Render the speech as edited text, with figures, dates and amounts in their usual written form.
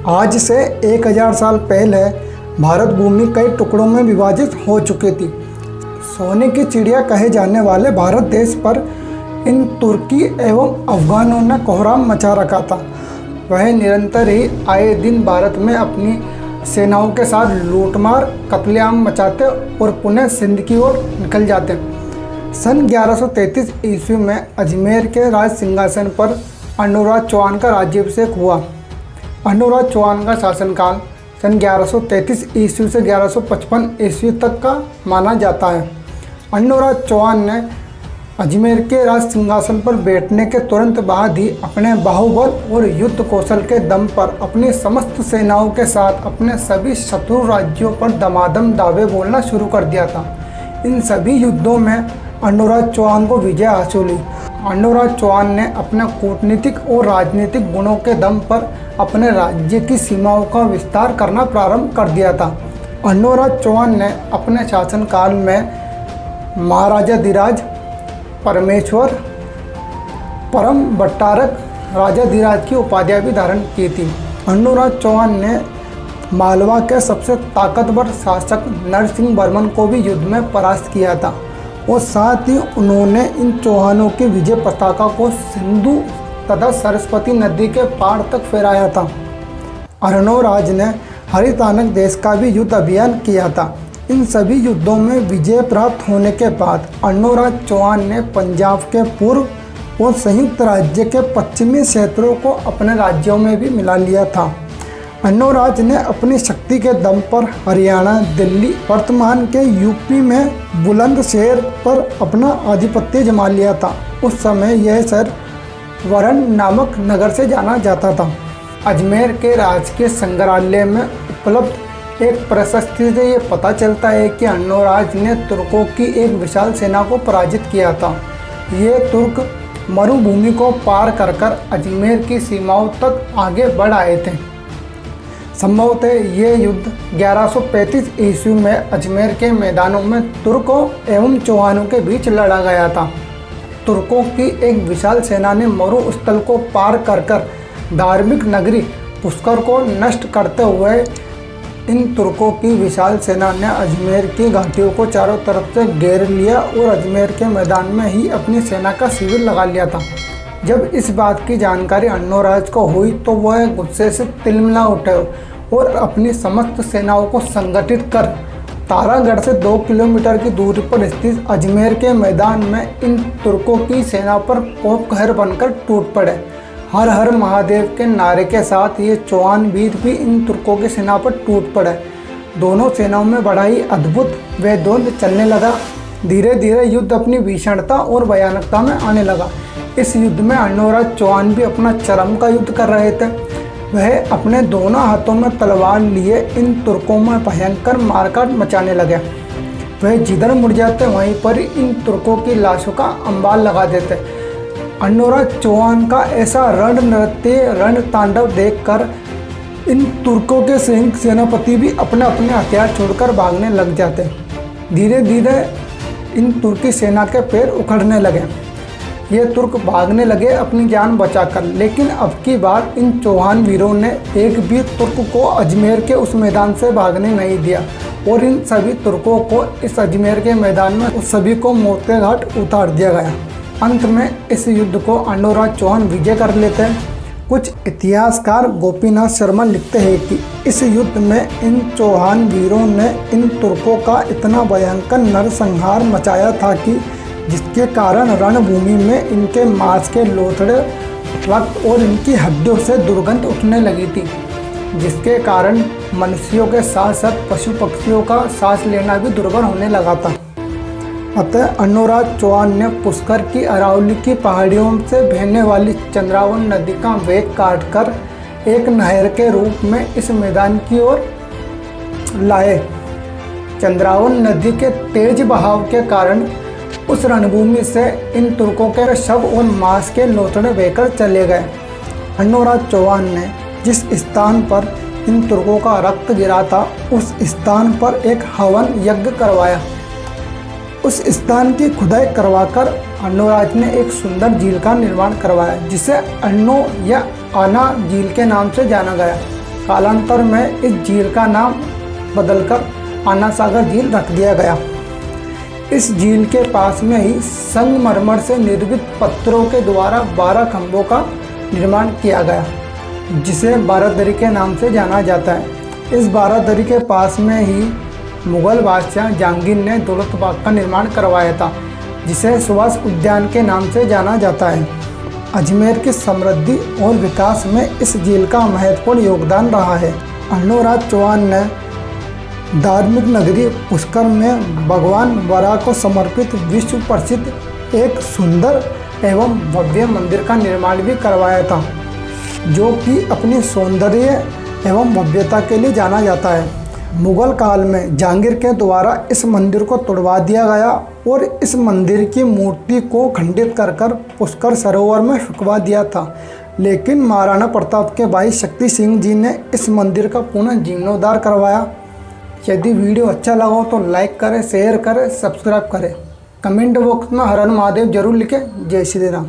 आज से 1000 साल पहले भारत भूमि कई टुकड़ों में विभाजित हो चुकी थी। सोने की चिड़िया कहे जाने वाले भारत देश पर इन तुर्की एवं अफगानों ने कोहराम मचा रखा था। वह निरंतर ही आए दिन भारत में अपनी सेनाओं के साथ लूटमार कत्लेआम मचाते और पुनः सिंध की ओर निकल जाते। सन 1133 ईस्वी में अजमेर के राज सिंहासन पर अनुराग चौहान का राज्याभिषेक हुआ। अनुराग चौहान का शासनकाल सन 1133 ईस्वी से 1155 ईस्वी तक का माना जाता है। अनुराग चौहान ने अजमेर के राज सिंहासन पर बैठने के तुरंत बाद ही अपने बाहुबल और युद्ध कौशल के दम पर अपनी समस्त सेनाओं के साथ अपने सभी शत्रु राज्यों पर दमादम दावे बोलना शुरू कर दिया था। इन सभी युद्धों में अनुराग चौहान को विजय हासिल हुई। अनुराग चौहान ने अपने कूटनीतिक और राजनीतिक गुणों के दम पर अपने राज्य की सीमाओं का विस्तार करना प्रारंभ कर दिया था। अनुराग चौहान ने अपने शासनकाल में महाराजाधिराज, परमेश्वर, परम भट्टारक, राजाधिराज की उपाधियां भी धारण की थी। अनुराग चौहान ने मालवा के सबसे ताकतवर शासक नरसिंह वर्मन को भी युद्ध में परास्त किया था और साथ ही उन्होंने इन चौहानों की विजय पताका को सिंधु तथा सरस्वती नदी के पार तक फहराया था। अर्णोराज ने हरितानक देश का भी युद्ध अभियान किया था। इन सभी युद्धों में विजय प्राप्त होने के बाद अर्णोराज चौहान ने पंजाब के पूर्व और संयुक्त राज्य के पश्चिमी क्षेत्रों को अपने राज्यों में भी मिला लिया था। अर्णोराज ने अपनी शक्ति के दम पर हरियाणा, दिल्ली, वर्तमान के यूपी में बुलंदशहर पर अपना आधिपत्य जमा लिया था। उस समय यह शहर वरण नामक नगर से जाना जाता था। अजमेर के राजकीय संग्रहालय में उपलब्ध एक प्रशस्ति से ये पता चलता है कि अर्णोराज ने तुर्कों की एक विशाल सेना को पराजित किया था। ये तुर्क मरुभूमि को पार कर कर अजमेर की सीमाओं तक आगे बढ़ आए थे। संभवतः ये युद्ध 1135 ईस्वी में अजमेर के मैदानों में तुर्कों एवं चौहानों के बीच लड़ा गया था। तुर्कों की एक विशाल सेना ने मरुस्थल को पार कर धार्मिक नगरी पुष्कर को नष्ट करते हुए इन तुर्कों की विशाल सेना ने अजमेर की घाटियों को चारों तरफ से घेर लिया और अजमेर के मैदान में ही अपनी सेना का शिविर लगा लिया था। जब इस बात की जानकारी अर्णोराज को हुई तो वह गुस्से से तिलमिला उठे और अपनी समस्त सेनाओं को संगठित कर तारागढ़ से 2 किलोमीटर की दूरी पर स्थित अजमेर के मैदान में इन तुर्कों की सेना पर कोप कहर बनकर टूट पड़े। हर हर महादेव के नारे के साथ ये चौहान वीर भी इन तुर्कों की सेना पर टूट पड़े। दोनों सेनाओं में बड़ा ही अद्भुत व द्वंद्व चलने लगा। धीरे धीरे युद्ध अपनी भीषणता और भयानकता में आने लगा। इस युद्ध में अर्णोराज चौहान भी अपना चरम का युद्ध कर रहे थे। वह अपने दोनों हाथों में तलवार लिए इन तुर्कों में भयंकर मारकाट मचाने लगे। वह जिधर मुड़ जाते वहीं पर इन तुर्कों की लाशों का अंबाल लगा देते। अर्णोराज चौहान का ऐसा रण नृत्य, रण तांडव देखकर इन तुर्कों के सेनापति भी अपने अपने हथियार छोड़कर भागने लग जाते। धीरे धीरे इन तुर्की सेना के पैर उखड़ने लगे। ये तुर्क भागने लगे अपनी जान बचाकर, लेकिन अब की बार इन चौहान वीरों ने एक भी तुर्क को अजमेर के उस मैदान से भागने नहीं दिया और इन सभी तुर्कों को इस अजमेर के मैदान में उस सभी को मौत के घाट उतार दिया गया। अंत में इस युद्ध को अर्णोराज चौहान विजय कर लेते हैं। कुछ इतिहासकार गोपीनाथ शर्मा लिखते हैं कि इस युद्ध में इन चौहान वीरों ने इन तुर्कों का इतना भयंकर नरसंहार मचाया था कि जिसके कारण रणभूमि में इनके मांस के लोथड़े, रक्त और इनकी हड्डियों से दुर्गंध उठने लगी थी, जिसके कारण मनुष्यों के साथ साथ पशु पक्षियों का सांस लेना भी दुर्भर होने लगा था। अतः अर्णोराज चौहान ने पुष्कर की अरावली की पहाड़ियों से बहने वाली चंद्रावन नदी का वेग काटकर एक नहर के रूप में इस मैदान की ओर लाए। चंद्रावन नदी के तेज बहाव के कारण उस रणभूमि से इन तुर्कों के शव और मांस के लोथड़े बहकर चले गए। अर्णोराज चौहान ने जिस स्थान पर इन तुर्कों का रक्त गिरा था उस स्थान पर एक हवन यज्ञ करवाया। उस स्थान की खुदाई करवाकर अर्णोराज ने एक सुंदर झील का निर्माण करवाया, जिसे अन्नो या आना झील के नाम से जाना गया। कालांतर में इस झील का नाम बदलकर अन्ना सागर झील रख दिया गया। इस झील के पास में ही संगमरमर से निर्मित पत्थरों के द्वारा 12 खंभों का निर्माण किया गया, जिसे बारादरी के नाम से जाना जाता है। इस बारादरी के पास में ही मुगल बादशाह जहांगीर ने दौलत बाग का निर्माण करवाया था, जिसे सुभाष उद्यान के नाम से जाना जाता है। अजमेर की समृद्धि और विकास में इस झील का महत्वपूर्ण योगदान रहा है। अर्णोराज चौहान ने धार्मिक नगरी पुष्कर में भगवान वराह को समर्पित विश्व प्रसिद्ध एक सुंदर एवं भव्य मंदिर का निर्माण भी करवाया था, जो कि अपनी सौंदर्य एवं भव्यता के लिए जाना जाता है। मुगल काल में जहांगीर के द्वारा इस मंदिर को तोड़वा दिया गया और इस मंदिर की मूर्ति को खंडित कर पुष्कर सरोवर में फेंकवा दिया था, लेकिन महाराणा प्रताप के भाई शक्ति सिंह जी ने इस मंदिर का पुनः जीर्णोद्धार करवाया। यदि वीडियो अच्छा लगा हो तो लाइक करें, शेयर करें, सब्सक्राइब करें। कमेंट बॉक्स में हर हर महादेव जरूर लिखें। जय श्री राम।